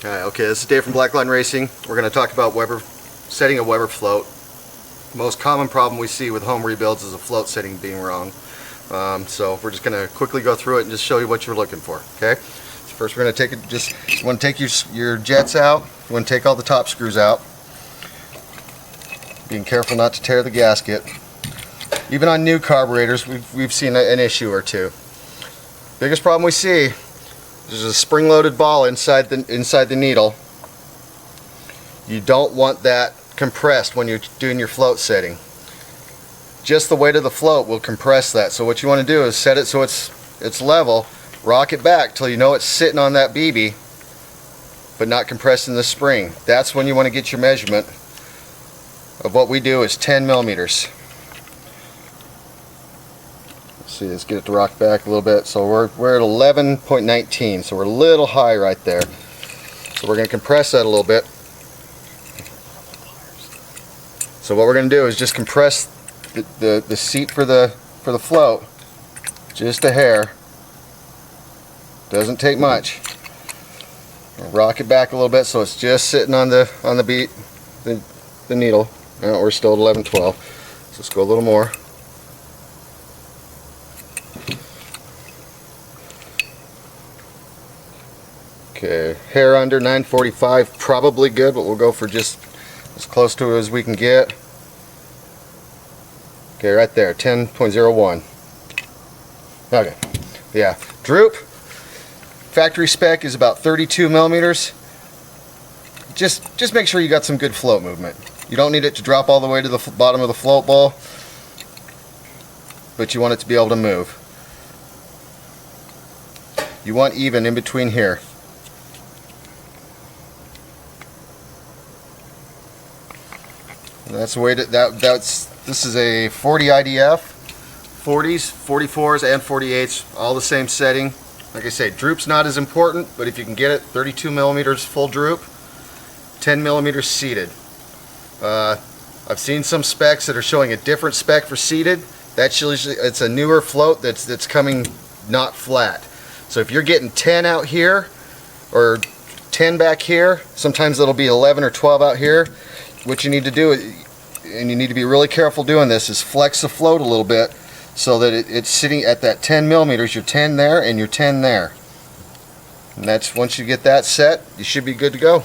Okay, this is Dave from Blackline Racing. We're going to talk about setting a Weber float. The most common problem we see with home rebuilds is a float setting being wrong. So we're just going to quickly go through it and just show you what you're looking for. Okay. So first we're going to take it. You want to take your jets out. You want to take all the top screws out. Being careful not to tear the gasket. Even on new carburetors, we've seen an issue or two. Biggest problem we see. There's a spring-loaded ball inside the needle. You don't want that compressed when you're doing your float setting. Just the weight of the float will compress that. So what you want to do is set it so it's level, rock it back till you know it's sitting on that BB, but not compressing the spring. That's when you want to get your measurement of what we do is 10 millimeters. See, let's get it to rock back a little bit. So we're at 11.19, so we're a little high right there. So we're going to compress that a little bit. So what we're going to do is just compress the seat for the float just a hair. Doesn't take much. We'll rock it back a little bit so it's just sitting on the needle. Now we're still at 11.12. So let's go a little more. Okay, hair under 945, probably good, but we'll go for just as close to it as we can get. Okay, right there, 10.01. Okay, yeah, droop. Factory spec is about 32 millimeters. Just make sure you got some good float movement. You don't need it to drop all the way to the bottom of the float bowl, but you want it to be able to move. You want even in between here. That's the way this is a 40 IDF, 40s, 44s, and 48s, all the same setting. Like I say, droop's not as important, but if you can get it, 32 millimeters full droop, 10 millimeters seated. I've seen some specs that are showing a different spec for seated. That's usually, it's a newer float that's coming not flat. So if you're getting 10 out here or 10 back here, sometimes it'll be 11 or 12 out here. What you need to do, and you need to be really careful doing this, is flex the float a little bit so that it's sitting at that 10 millimeters. You're 10 there and you're 10 there. And that's, once you get that set, you should be good to go.